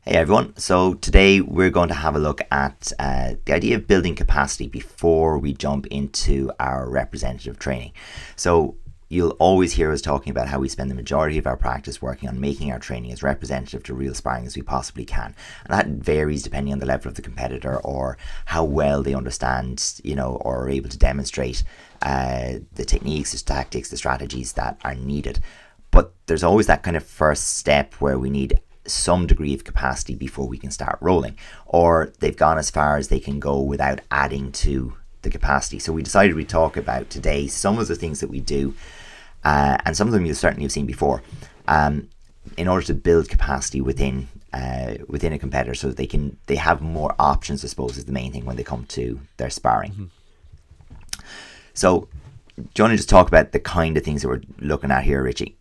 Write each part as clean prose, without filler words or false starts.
Hey everyone, so today we're going to have a look at the idea of building capacity before we jump into our representative training. So you'll always hear us talking about how we spend the majority of our practice working on making our training as representative to real sparring as we possibly can. And that varies depending on the level of the competitor or how well they understand, or are able to demonstrate the techniques, the tactics, the strategies that are needed. But there's always that kind of first step where we need some degree of capacity before we can start rolling, or they've gone as far as they can go without adding to the capacity. So we decided we'd talk about today some of the things that we do, and some of them you'll certainly have seen before, in order to build capacity within a competitor, so that they have more options, I suppose, is the main thing when they come to their sparring. So do you want to just talk about the kind of things that we're looking at here, Richie?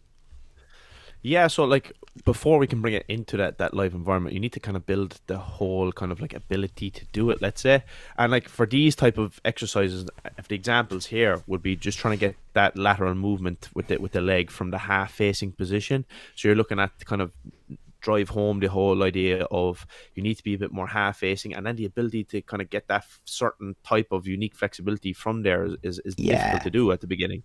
Yeah, so like before we can bring it into that live environment, you need to kind of build the whole kind of like ability to do it, let's say. And like for these type of exercises, if the examples here would be just trying to get that lateral movement with the leg from the half facing position. So you're looking at kind of drive home the whole idea of you need to be a bit more half facing, and then the ability to kind of get that certain type of unique flexibility from there is difficult Yeah. to do at the beginning.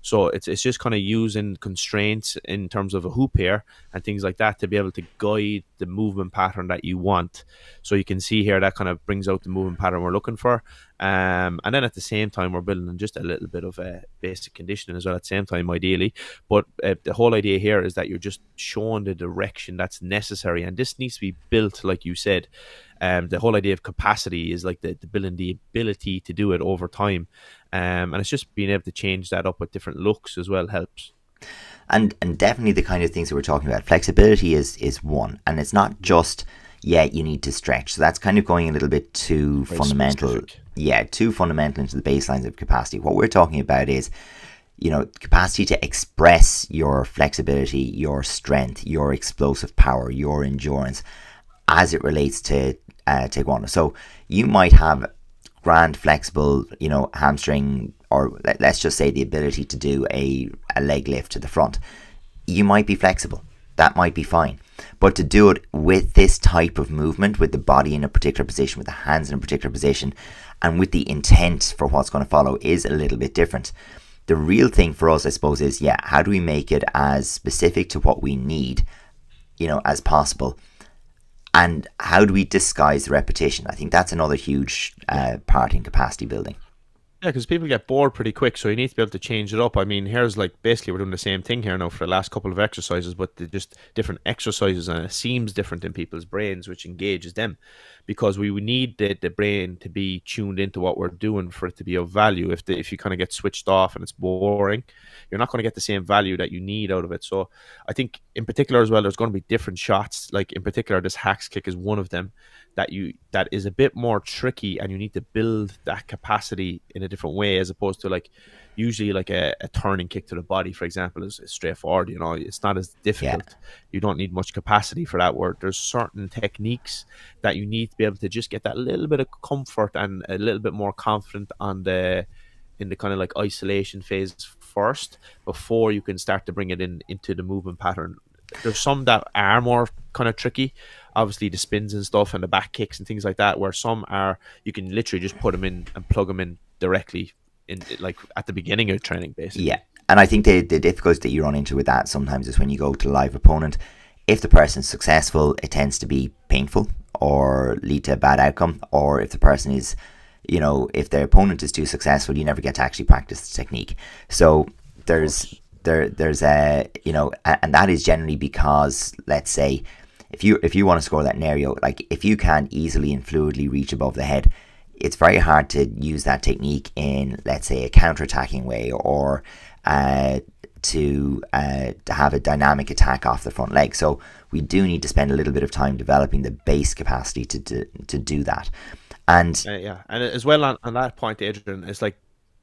So it's just kind of using constraints in terms of a hoop here and things like that to be able to guide the movement pattern that you want. So you can see here that kind of brings out the movement pattern we're looking for. And then at the same time, we're building just a little bit of a basic conditioning as well at the same time, ideally. But the whole idea here is that you're just showing the direction that's necessary. And this needs to be built, like you said. The whole idea of capacity is like the building the ability to do it over time. And it's just being able to change that up with different looks as well helps. And definitely the kind of things that we're talking about. Flexibility is one, and it's not just, yeah, you need to stretch. So that's kind of going a little bit too Very fundamental. specific. Yeah, too fundamental into the baselines of capacity. What we're talking about is, capacity to express your flexibility, your strength, your explosive power, your endurance as it relates to Taekwondo. So you might have grand flexible, hamstring, or let's just say the ability to do a leg lift to the front. You might be flexible. That might be fine. But to do it with this type of movement, with the body in a particular position, with the hands in a particular position, and with the intent for what's going to follow is a little bit different. The real thing for us, I suppose, is, yeah, how do we make it as specific to what we need, as possible? And how do we disguise the repetition? I think that's another huge part in capacity building. Yeah, because people get bored pretty quick, so you need to be able to change it up. I mean, here's like basically we're doing the same thing here now for the last couple of exercises, but they're just different exercises, and it seems different in people's brains, which engages them, because we would need the brain to be tuned into what we're doing for it to be of value. If you kind of get switched off and it's boring, you're not going to get the same value that you need out of it. So I think in particular as well, there's going to be different shots. Like in particular, this haxe kick is one of them that is a bit more tricky, and you need to build that capacity in a different way, as opposed to like usually like a turning kick to the body, for example, is straightforward. It's not as Yeah. difficult. You don't need much capacity for that word. There's certain techniques that you need to be able to just get that little bit of comfort and a little bit more confident in the kind of like isolation phase first, before you can start to bring it into the movement pattern. There's some that are more kind of tricky, obviously the spins and stuff and the back kicks and things like that, where some are you can literally just put them in and plug them in directly in, like at the beginning of training, Yeah. basically. And I think the difficulty that you run into with that sometimes is when you go to a live opponent, if the person's successful, it tends to be painful or lead to a bad outcome. Or if the person is, if their opponent is too successful, you never get to actually practice the technique. So Of there's course. there's and that is generally because, let's say, if you want to score that scenario, like if you can easily and fluidly reach above the head, it's very hard to use that technique in, let's say, a counter-attacking way, or to have a dynamic attack off the front leg. So we do need to spend a little bit of time developing the base capacity to do that. And Yeah, and as well on that point, Adrian, it's like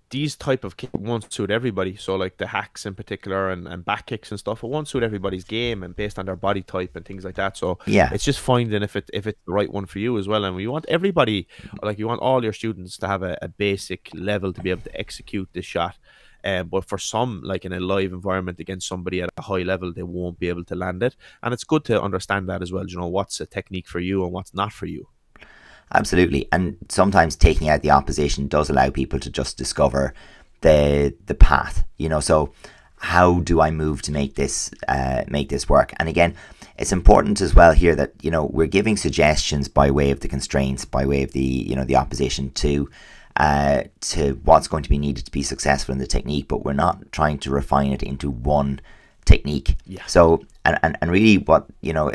these type of kicks won't suit everybody. So like the hacks in particular and back kicks and stuff, it won't suit everybody's game and based on their body type and things like that. So yeah, it's just finding if it's the right one for you as well. And we want everybody, like you want all your students to have a basic level to be able to execute this shot. But for some, like in a live environment against somebody at a high level, they won't be able to land it. And it's good to understand that as well, you know, what's a technique for you and what's not for you. Absolutely. And sometimes taking out the opposition does allow people to just discover the path, you know. So how do I move to make this work? And again, it's important as well here that, you know, we're giving suggestions by way of the constraints, by way of the, you know, the opposition to what's going to be needed to be successful in the technique, but we're not trying to refine it into one technique. Yeah. So and really what, you know,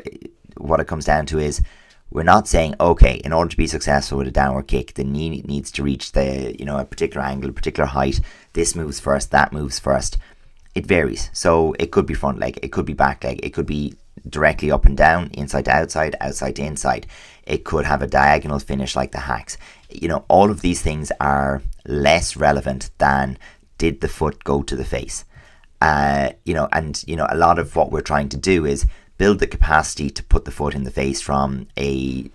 what it comes down to is, we're not saying, okay, in order to be successful with a downward kick, the knee needs to reach the, you know, a particular angle, a particular height. This moves first, that moves first. It varies. So it could be front leg, it could be back leg, it could be directly up and down, inside to outside, outside to inside. It could have a diagonal finish like the haxe. You know, all of these things are less relevant than did the foot go to the face. You know, and, you know, a lot of what we're trying to do is build the capacity to put the foot in the face from a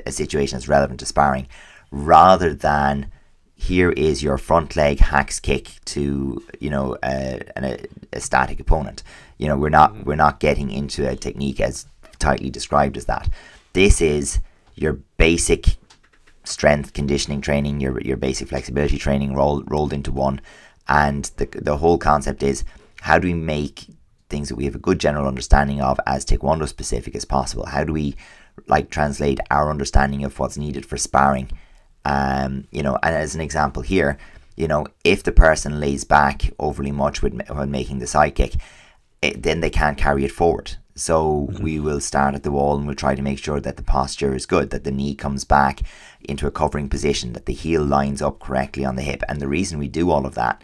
situation that's relevant to sparring, rather than here is your front leg haxe kick to, you know, a static opponent. You know, we're not getting into a technique as tightly described as that. This is your basic strength conditioning training, your basic flexibility training rolled into one. And the whole concept is, how do we make things that we have a good general understanding of as Taekwondo specific as possible? How do we like translate our understanding of what's needed for sparring? You know, and as an example here, you know, if the person lays back overly much when making the side kick, then they can't carry it forward. So we will start at the wall and we'll try to make sure that the posture is good, that the knee comes back into a covering position, that the heel lines up correctly on the hip. And the reason we do all of that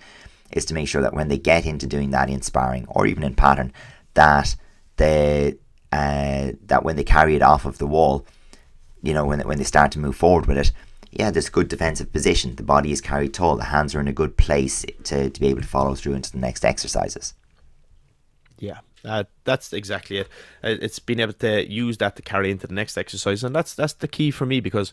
is to make sure that when they get into doing that in sparring or even in pattern, that that when they carry it off of the wall, you know, when they start to move forward with it, yeah, there's good defensive position. The body is carried tall. The hands are in a good place to be able to follow through into the next exercises. Yeah, that's exactly it. It's being able to use that to carry into the next exercise, and that's the key for me, because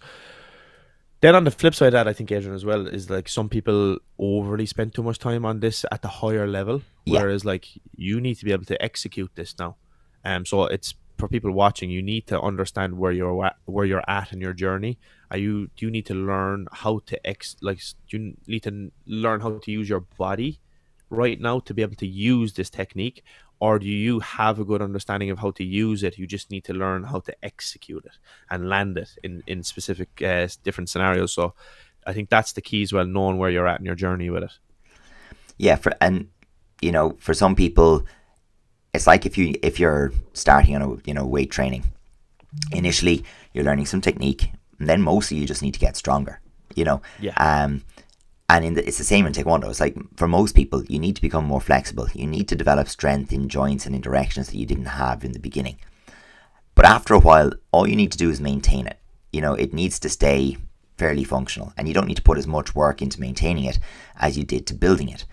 then on the flip side of that, I think, Adrian, as well, is like some people overly spend too much time on this at the higher level, whereas like you need to be able to execute this now. So it's for people watching, you need to understand where you're at in your journey. Do you need to learn how to do you need to learn how to use your body right now to be able to use this technique, or do you have a good understanding of how to use it? You just need to learn how to execute it and land it in specific different scenarios. So I think that's the key as well, knowing where you're at in your journey with it. Yeah, and you know, for some people, it's like if you're starting on a weight training, initially you're learning some technique, and then mostly you just need to get stronger. You know, and it's the same in Taekwondo. It's like, for most people, you need to become more flexible. You need to develop strength in joints and in directions that you didn't have in the beginning. But after a while, all you need to do is maintain it. You know, it needs to stay fairly functional, and you don't need to put as much work into maintaining it as you did to building it.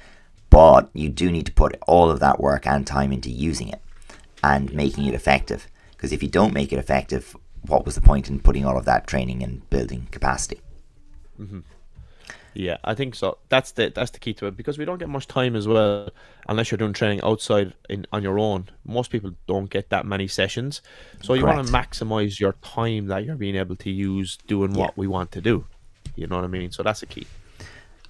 But you do need to put all of that work and time into using it and making it effective. Because if you don't make it effective, what was the point in putting all of that training and building capacity? Yeah, I think so. That's the key to it, because we don't get much time as well, unless you're doing training outside on your own. Most people don't get that many sessions, so you want to maximize your time that you're being able to use doing what we want to do. You know what I mean? So that's the key.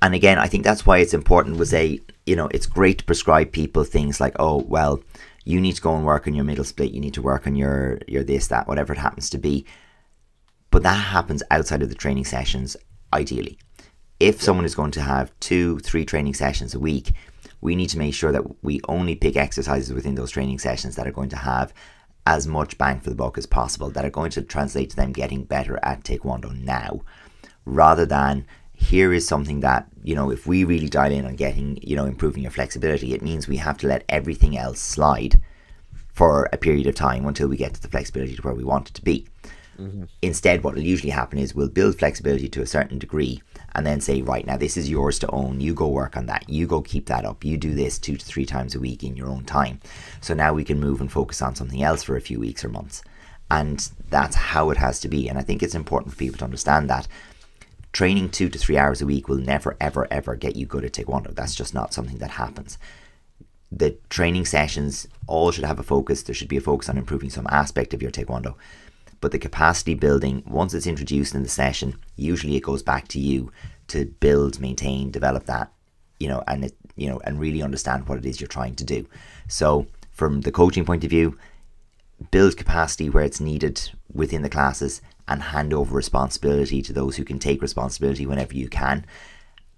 And again, I think that's why it's important it's great to prescribe people things like, oh, well, you need to go and work on your middle split, you need to work on your this, that, whatever it happens to be. But that happens outside of the training sessions, ideally. If someone is going to have 2-3 training sessions a week, we need to make sure that we only pick exercises within those training sessions that are going to have as much bang for the buck as possible, that are going to translate to them getting better at Taekwondo now, rather than here is something that, you know, if we really dial in on getting, you know, improving your flexibility, it means we have to let everything else slide for a period of time until we get to the flexibility to where we want it to be. Instead, what will usually happen is we'll build flexibility to a certain degree and then say, right, now this is yours to own. You go work on that. You go keep that up. You do this 2 to 3 times a week in your own time. So now we can move and focus on something else for a few weeks or months. And that's how it has to be. And I think it's important for people to understand that training 2 to 3 hours a week will never, ever, ever get you good at Taekwondo. That's just not something that happens. The training sessions all should have a focus. There should be a focus on improving some aspect of your Taekwondo. But the capacity building, once it's introduced in the session, usually it goes back to you to build, maintain, develop that, and really understand what it is you're trying to do. So from the coaching point of view, build capacity where it's needed within the classes and hand over responsibility to those who can take responsibility whenever you can,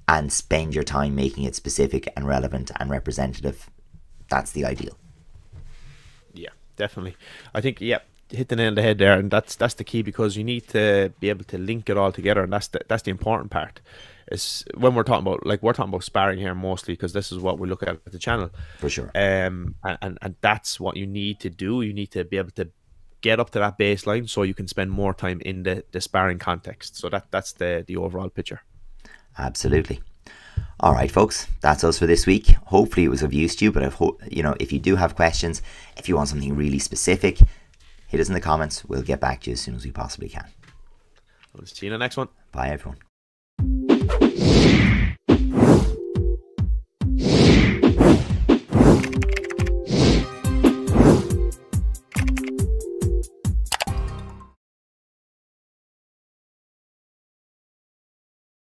and spend your time making it specific and relevant and representative. That's the ideal. Yeah, definitely. I think, yeah, hit the nail on the head there, and that's the key, because you need to be able to link it all together, and that's the important part. Is when we're talking about sparring here mostly, because this is what we look at the channel For sure. and that's what you need to do. You need to be able to get up to that baseline so you can spend more time in the sparring context. So that's the overall picture. Absolutely. All right, folks, that's us for this week. Hopefully it was of use to you, but if you do have questions, if you want something really specific, hit us in the comments. We'll get back to you as soon as we possibly can. We'll see you in the next one. Bye, everyone.